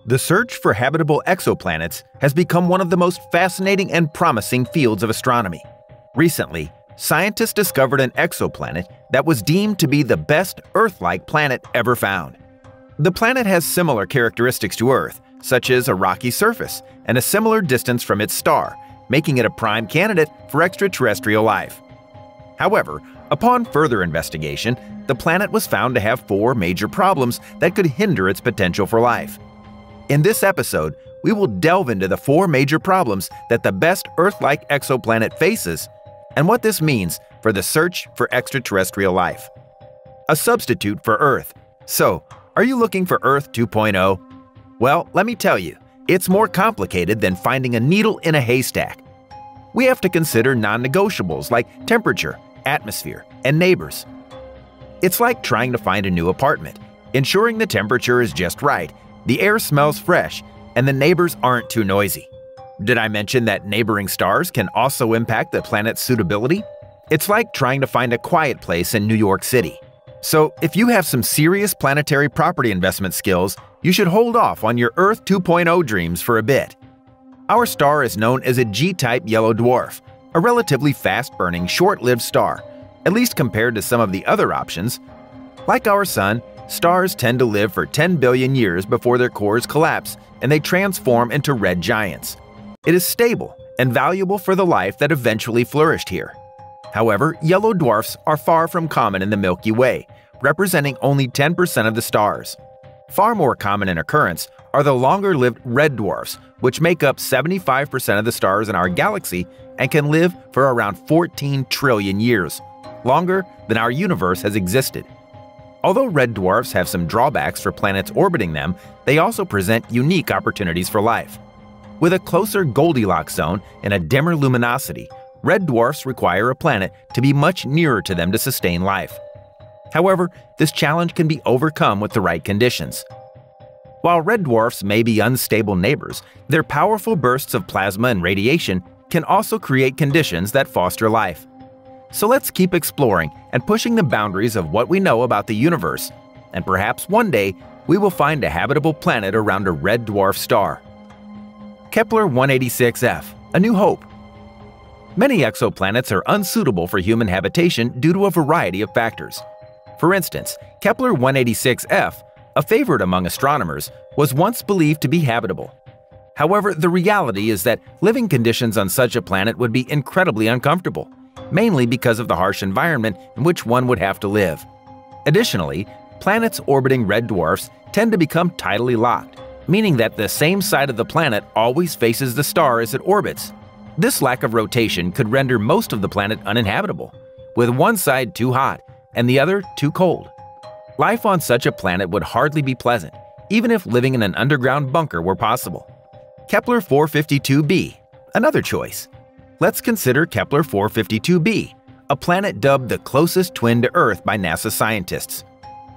The search for habitable exoplanets has become one of the most fascinating and promising fields of astronomy. Recently, scientists discovered an exoplanet that was deemed to be the best Earth-like planet ever found. The planet has similar characteristics to Earth, such as a rocky surface and a similar distance from its star, making it a prime candidate for extraterrestrial life. However, upon further investigation, the planet was found to have 4 major problems that could hinder its potential for life. In this episode, we will delve into the 4 major problems that the best Earth-like exoplanet faces and what this means for the search for extraterrestrial life. A substitute for Earth. So, are you looking for Earth 2.0? Well, let me tell you, it's more complicated than finding a needle in a haystack. We have to consider non-negotiables like temperature, atmosphere, and neighbors. It's like trying to find a new apartment. Ensuring the temperature is just right, the air smells fresh, and the neighbors aren't too noisy. Did I mention that neighboring stars can also impact the planet's suitability? It's like trying to find a quiet place in New York City. So, if you have some serious planetary property investment skills, you should hold off on your Earth 2.0 dreams for a bit. Our star is known as a G-type yellow dwarf, a relatively fast-burning, short-lived star, at least compared to some of the other options. Like our Sun, stars tend to live for 10 billion years before their cores collapse and they transform into red giants. It is stable and valuable for the life that eventually flourished here. However, yellow dwarfs are far from common in the Milky Way, representing only 10% of the stars. Far more common in occurrence are the longer-lived red dwarfs, which make up 75% of the stars in our galaxy and can live for around 14 trillion years, longer than our universe has existed. Although red dwarfs have some drawbacks for planets orbiting them, they also present unique opportunities for life. With a closer Goldilocks zone and a dimmer luminosity, red dwarfs require a planet to be much nearer to them to sustain life. However, this challenge can be overcome with the right conditions. While red dwarfs may be unstable neighbors, their powerful bursts of plasma and radiation can also create conditions that foster life. So let's keep exploring and pushing the boundaries of what we know about the universe, and perhaps one day we will find a habitable planet around a red dwarf star. Kepler 186f, A New Hope. Many exoplanets are unsuitable for human habitation due to a variety of factors. For instance, Kepler 186f, a favorite among astronomers, was once believed to be habitable. However, the reality is that living conditions on such a planet would be incredibly uncomfortable, mainly because of the harsh environment in which one would have to live. Additionally, planets orbiting red dwarfs tend to become tidally locked, meaning that the same side of the planet always faces the star as it orbits. This lack of rotation could render most of the planet uninhabitable, with one side too hot and the other too cold. Life on such a planet would hardly be pleasant, even if living in an underground bunker were possible. Kepler 452b, another choice. Let's consider Kepler 452b, a planet dubbed the closest twin to Earth by NASA scientists.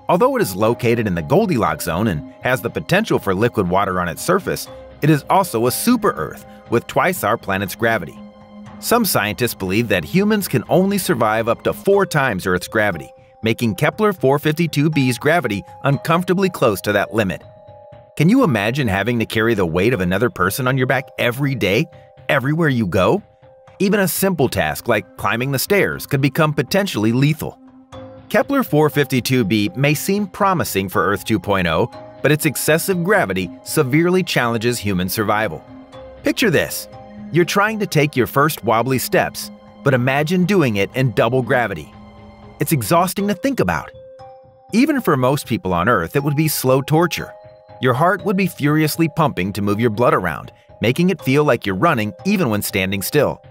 Although it is located in the Goldilocks zone and has the potential for liquid water on its surface, it is also a super-Earth with twice our planet's gravity. Some scientists believe that humans can only survive up to 4 times Earth's gravity, making Kepler 452b's gravity uncomfortably close to that limit. Can you imagine having to carry the weight of another person on your back every day, everywhere you go? Even a simple task like climbing the stairs could become potentially lethal. Kepler 452b may seem promising for Earth 2.0, but its excessive gravity severely challenges human survival. Picture this. You're trying to take your first wobbly steps, but imagine doing it in double gravity. It's exhausting to think about. Even for most people on Earth, it would be slow torture. Your heart would be furiously pumping to move your blood around, making it feel like you're running even when standing still.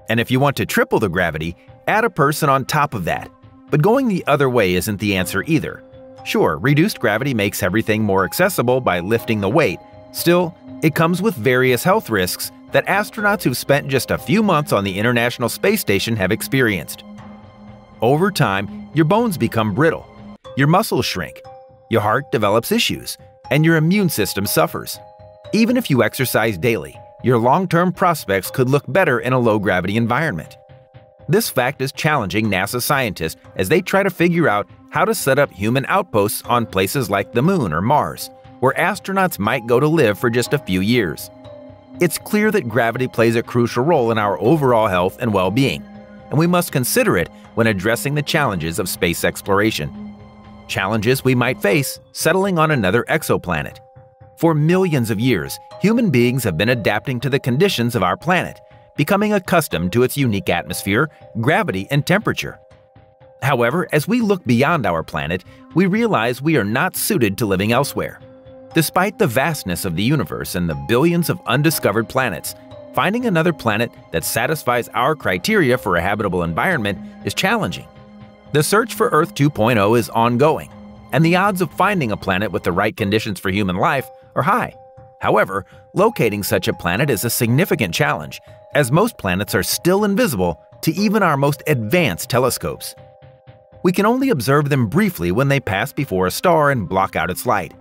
And if you want to triple the gravity, add a person on top of that. But going the other way isn't the answer either. Sure, reduced gravity makes everything more accessible by lifting the weight. Still, it comes with various health risks that astronauts who've spent just a few months on the International Space Station have experienced. Over time, your bones become brittle, your muscles shrink, your heart develops issues, and your immune system suffers. Even if you exercise daily, your long-term prospects could look better in a low-gravity environment. This fact is challenging NASA scientists as they try to figure out how to set up human outposts on places like the Moon or Mars, where astronauts might go to live for just a few years. It's clear that gravity plays a crucial role in our overall health and well-being, and we must consider it when addressing the challenges of space exploration. Challenges we might face settling on another exoplanet. For millions of years, human beings have been adapting to the conditions of our planet, becoming accustomed to its unique atmosphere, gravity, and temperature. However, as we look beyond our planet, we realize we are not suited to living elsewhere. Despite the vastness of the universe and the billions of undiscovered planets, finding another planet that satisfies our criteria for a habitable environment is challenging. The search for Earth 2.0 is ongoing, and the odds of finding a planet with the right conditions for human life are high. However, locating such a planet is a significant challenge, as most planets are still invisible to even our most advanced telescopes. We can only observe them briefly when they pass before a star and block out its light.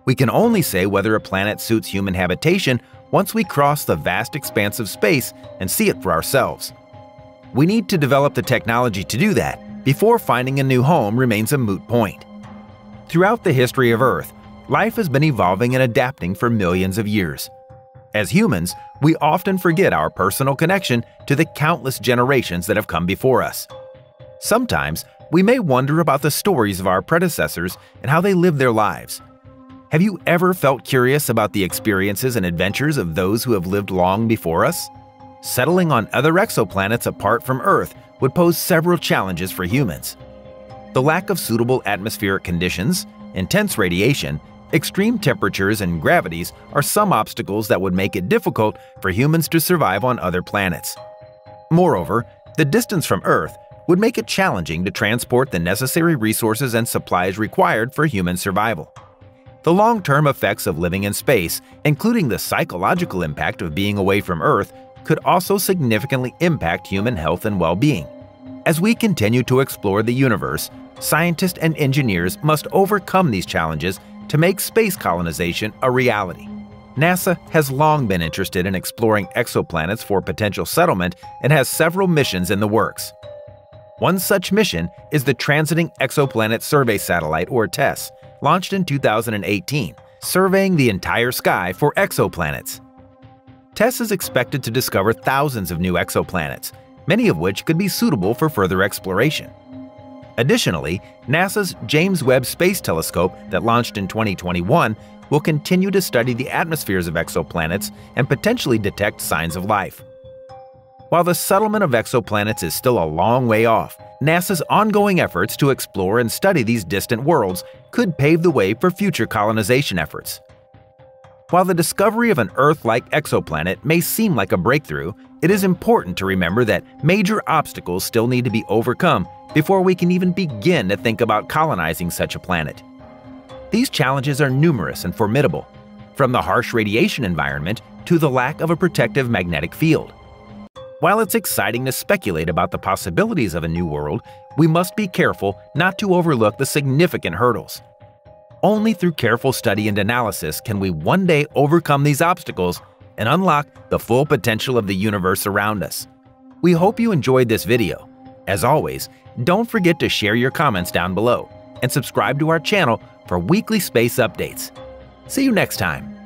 We can only say whether a planet suits human habitation once we cross the vast expanse of space and see it for ourselves. We need to develop the technology to do that before finding a new home remains a moot point. Throughout the history of Earth, life has been evolving and adapting for millions of years. As humans, we often forget our personal connection to the countless generations that have come before us. Sometimes, we may wonder about the stories of our predecessors and how they lived their lives. Have you ever felt curious about the experiences and adventures of those who have lived long before us? Settling on other exoplanets apart from Earth would pose several challenges for humans. The lack of suitable atmospheric conditions, intense radiation, extreme temperatures, and gravities are some obstacles that would make it difficult for humans to survive on other planets. Moreover, the distance from Earth would make it challenging to transport the necessary resources and supplies required for human survival. The long-term effects of living in space, including the psychological impact of being away from Earth, could also significantly impact human health and well-being. As we continue to explore the universe, scientists and engineers must overcome these challenges to make space colonization a reality. NASA has long been interested in exploring exoplanets for potential settlement and has several missions in the works. One such mission is the Transiting Exoplanet Survey Satellite, or TESS, launched in 2018, surveying the entire sky for exoplanets. TESS is expected to discover thousands of new exoplanets, many of which could be suitable for further exploration. Additionally, NASA's James Webb Space Telescope that launched in 2021 will continue to study the atmospheres of exoplanets and potentially detect signs of life. While the settlement of exoplanets is still a long way off, NASA's ongoing efforts to explore and study these distant worlds could pave the way for future colonization efforts. While the discovery of an Earth-like exoplanet may seem like a breakthrough, it is important to remember that major obstacles still need to be overcome before we can even begin to think about colonizing such a planet. These challenges are numerous and formidable, from the harsh radiation environment to the lack of a protective magnetic field. While it's exciting to speculate about the possibilities of a new world, we must be careful not to overlook the significant hurdles. Only through careful study and analysis can we one day overcome these obstacles and unlock the full potential of the universe around us. We hope you enjoyed this video. As always, don't forget to share your comments down below and subscribe to our channel for weekly space updates. See you next time.